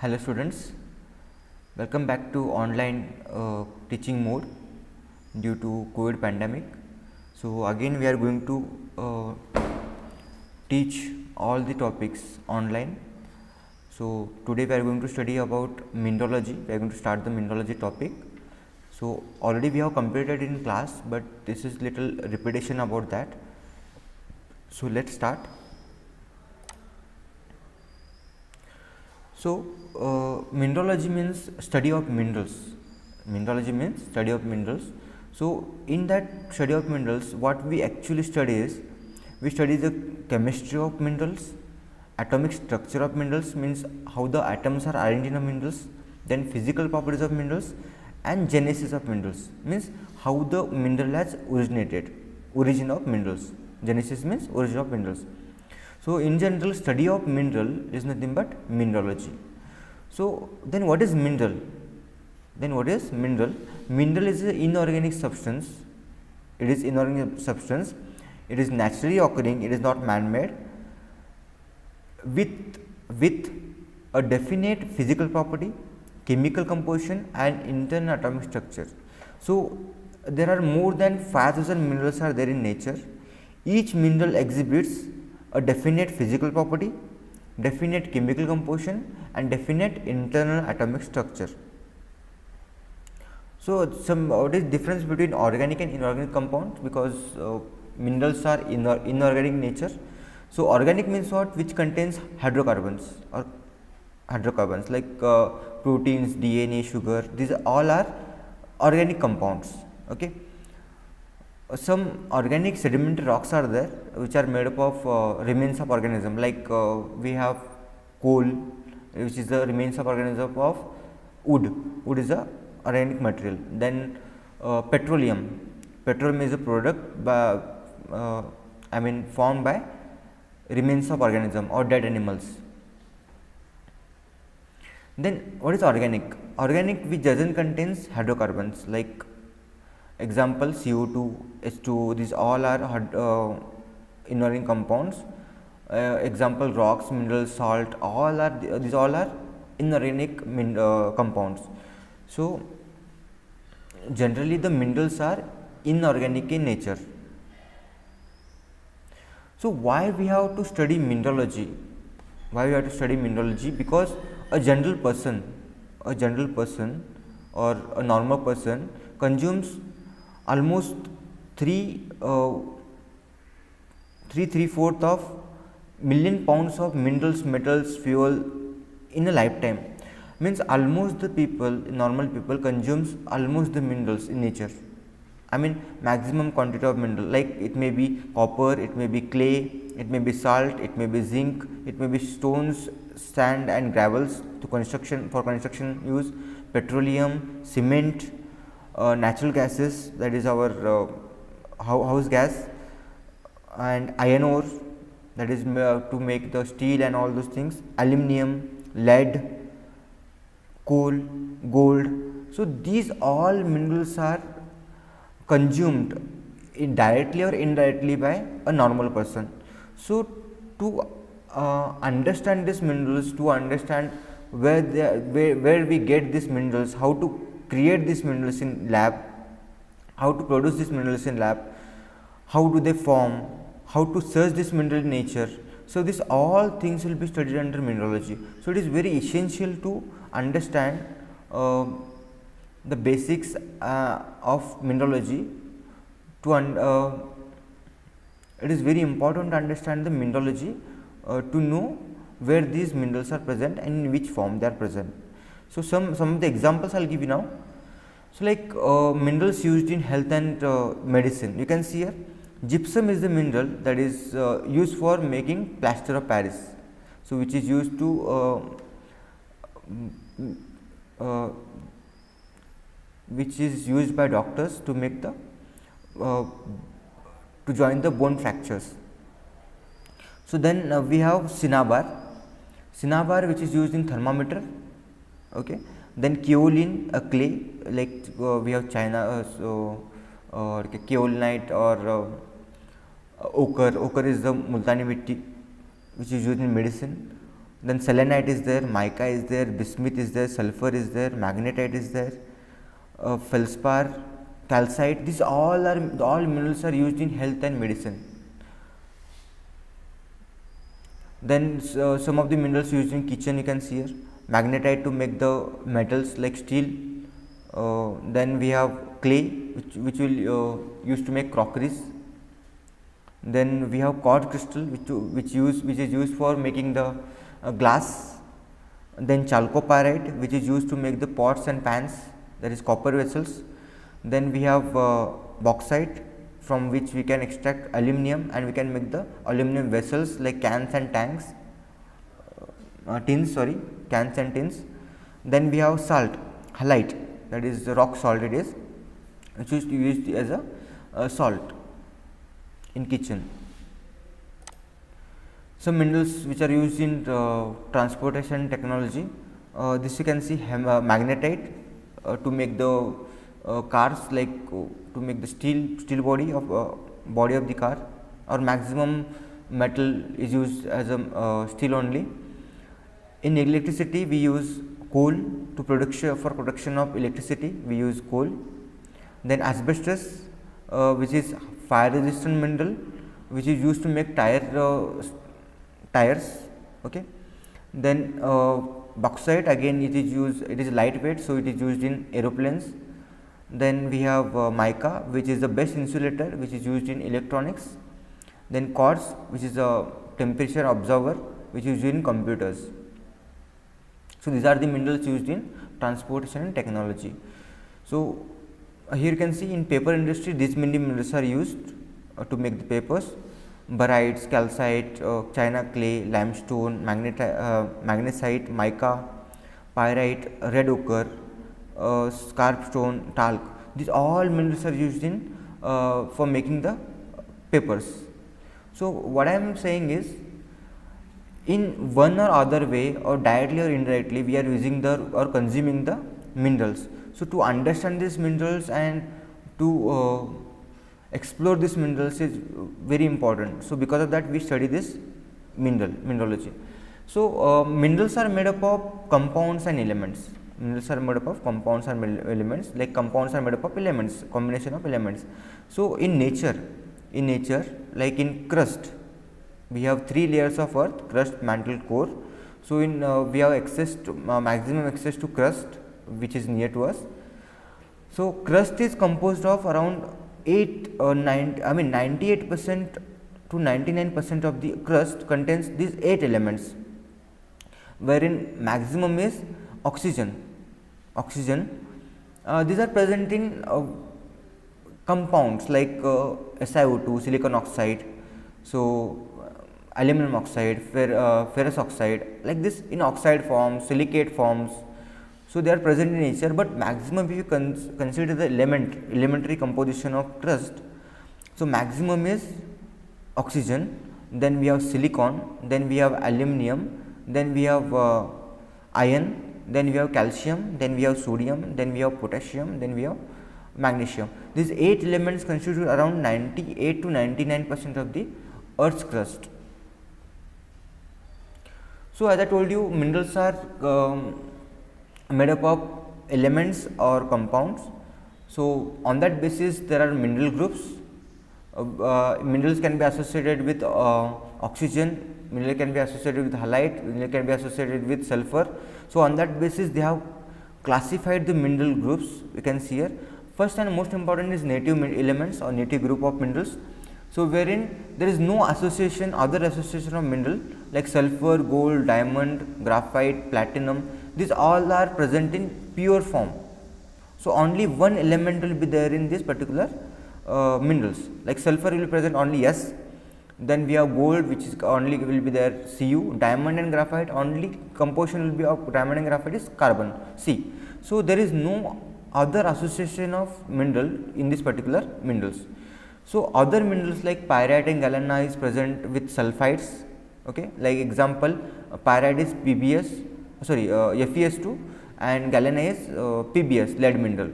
Hello students, welcome back to online teaching mode due to COVID pandemic. So again we are going to teach all the topics online. So today we are going to study about mineralogy. We are going to start the mineralogy topic. So already we have completed in class, but this is little repetition about that. So let's start. So, mineralogy means study of minerals. Mineralogy means study of minerals. So, in that study of minerals, what we actually study is, we study the chemistry of minerals, atomic structure of minerals means how the atoms are arranged in the minerals, then physical properties of minerals, and genesis of minerals means how the mineral has originated, origin of minerals. Genesis means origin of minerals. So, in general study of mineral is nothing but mineralogy. So, then what is mineral? Then what is mineral? Mineral is an inorganic substance. It is inorganic substance. It is naturally occurring. It is not man-made. With a definite physical property, chemical composition, and internal atomic structure. So, there are more than 5,000 minerals are there in nature. Each mineral exhibits a definite physical property, definite chemical composition, and definite internal atomic structure. So, what is difference between organic and inorganic compounds? Because minerals are inorganic nature. So, organic means what? Which contains hydrocarbons or hydrocarbons like proteins, DNA, sugar. These all are organic compounds. Okay. Some organic sedimentary rocks are there which are made up of remains of organism, like we have coal, which is the remains of organism of wood. Wood is a organic material. Then petroleum is a product by formed by remains of organism or dead animals. Then what is organic? Organic which doesn't contains hydrocarbons, like example CO2, H2, these all are inorganic compounds. Example rocks, minerals, salt, these all are inorganic compounds. So, generally the minerals are inorganic in nature. So, why we have to study mineralogy? Why we have to study mineralogy? Because a general person or a normal person consumes almost 3/4 of million pounds of minerals, metals, fuel in a lifetime. Means almost the people, normal people consumes almost the minerals in nature. Maximum quantity of mineral, like it may be copper, it may be clay, it may be salt, it may be zinc, it may be stones, sand and gravels for construction use, petroleum, cement, natural gases, that is our house gas, and iron ore, that is to make the steel and all those things, aluminum, lead, coal, gold. So, these all minerals are consumed directly or indirectly by a normal person. So, to understand these minerals, to understand where we get these minerals, how to create these minerals in lab, how to produce these minerals in lab, how do they form, how to search this mineral in nature. So, this all things will be studied under mineralogy. So, it is very essential to understand the basics of mineralogy. It is very important to understand the mineralogy to know where these minerals are present and in which form they are present. So, some of the examples I will give you now. So, like minerals used in health and medicine, you can see here gypsum is the mineral that is used for making plaster of Paris. So, which is used to which is used by doctors to make the to join the bone fractures. So, then we have cinnabar which is used in thermometer. Okay. Then kaolin, a clay, like we have China, kaolinite or ochre is the multani mitti which is used in medicine. then selenite is there, mica is there, bismuth is there, sulfur is there, magnetite is there, feldspar, calcite. These all minerals are used in health and medicine. Then some of the minerals used in kitchen you can see here. Magnetite to make the metals like steel. Then we have clay which will use to make crockeries. Then we have quartz crystal which is used for making the glass. Then chalcopyrite which is used to make the pots and pans, that is copper vessels. Then we have bauxite from which we can extract aluminum and we can make the aluminum vessels like cans and tanks, cans and tins. Then we have salt, halite, that is the rock salt it is, which is used as a salt in kitchen. Some minerals which are used in transportation technology, this you can see magnetite to make the cars, like to make the steel body of the car, or maximum metal is used as a steel only. In electricity we use coal to production of electricity, we use coal. Then asbestos which is fire resistant mineral which is used to make tires. Okay. Then bauxite, again it is lightweight, so it is used in aeroplanes. Then we have mica which is the best insulator which is used in electronics. Then quartz which is a temperature observer which is used in computers. So these are the minerals used in transportation and technology. So here you can see in paper industry these many minerals are used to make the papers: barytes, calcite, china clay, limestone, magnesite, mica, pyrite, red ochre, scarpstone, talc. These all minerals are used in for making the papers. So what I am saying is, in one or other way, or directly or indirectly, we are using or consuming the minerals. So to understand these minerals and to explore these minerals is very important. So because of that we study this mineralogy. So minerals are made up of compounds and elements. Minerals are made up of compounds and elements, like compounds are made up of elements, combination of elements. So in nature, like in crust, we have 3 layers of earth: crust, mantle, core. So in we have maximum access to crust, which is near to us. So crust is composed of around 98% to 99% of the crust contains these 8 elements, wherein maximum is oxygen. These are present in compounds like SiO2, silicon oxide, so aluminum oxide, ferrous oxide, like this in oxide forms, silicate forms. So they are present in nature, but maximum if you consider the elementary composition of crust, so maximum is oxygen, then we have silicon, then we have aluminum, then we have iron, then we have calcium, then we have sodium, then we have potassium, then we have magnesium. These 8 elements constitute around 98 to 99% of the earth's crust. So as I told you, minerals are made up of elements or compounds. So on that basis there are mineral groups. Minerals can be associated with oxygen, mineral can be associated with halite, mineral can be associated with sulfur. So on that basis they have classified the mineral groups. You can see here, first and most important is native elements or native group of minerals. So wherein there is no association, other association of mineral like sulfur, gold, diamond, graphite, platinum, these all are present in pure form. So only one element will be there in this particular minerals, like sulfur will be present only S, then we have gold which is only will be there Cu, diamond and graphite only composition will be of diamond and graphite is carbon C. So there is no other association of mineral in this particular minerals. So other minerals like pyrite and galena is present with sulfides, okay, like example pyrite is PbS, Fe2, and galena is PbS, lead mineral.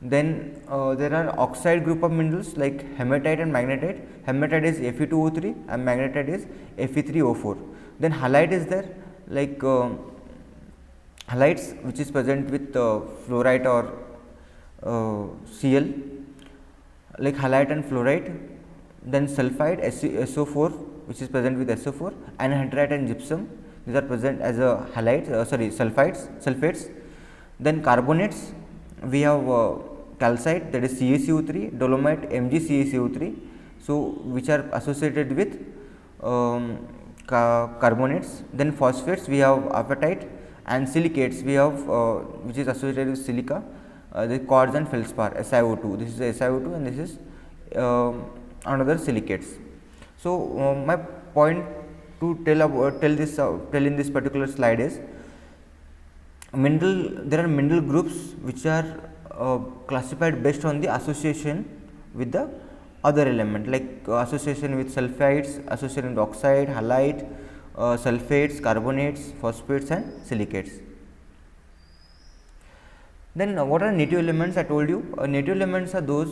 Then there are oxide group of minerals like hematite and magnetite. Hematite is Fe2O3 and magnetite is Fe3O4. Then halite is there, like halides which is present with fluoride or Cl, like halide and fluoride. Then sulphide SO4 which is present with SO4, anhydrite and gypsum, these are present as a halide, sulfates. Then carbonates, we have calcite, that is CaCO3, dolomite MgCaCO3, so which are associated with carbonates. Then phosphates, we have apatite, and silicates we have which is associated with silica, the quartz and feldspar, SiO2. This is SiO2 and this is another silicates. So my point to tell in this particular slide is there are mineral groups which are classified based on the association with the other element, like association with sulfides, association with oxide, halide, sulfates, carbonates, phosphates and silicates. Then what are native elements? I told you native elements are those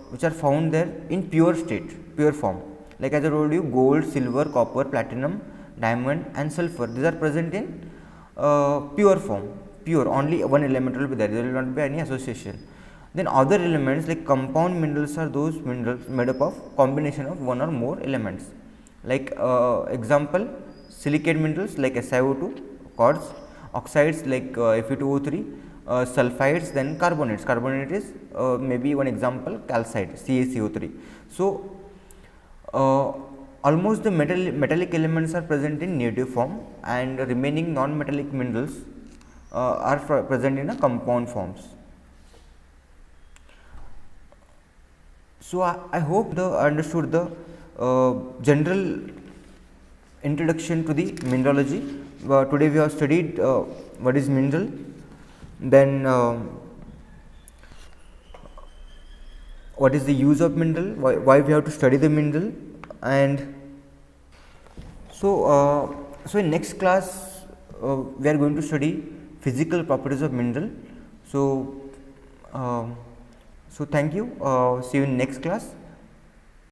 which are found there in pure state, pure form, like as I told you, gold, silver, copper, platinum, diamond and sulfur, these are present in pure form, pure, only one element will be there will not be any association. Then other elements like compound minerals are those minerals made up of combination of one or more elements, like example silicate minerals like SiO2, quartz, oxides like Fe2O3, sulfides, then carbonates. Carbonate is maybe one example, calcite, CaCO3. So almost the metallic elements are present in native form, and remaining non-metallic minerals are present in a compound forms. So I hope understood the general introduction to the mineralogy. Today we have studied what is mineral, then what is the use of mineral, why we have to study the mineral, and so in next class we are going to study physical properties of mineral. So thank you, see you in next class.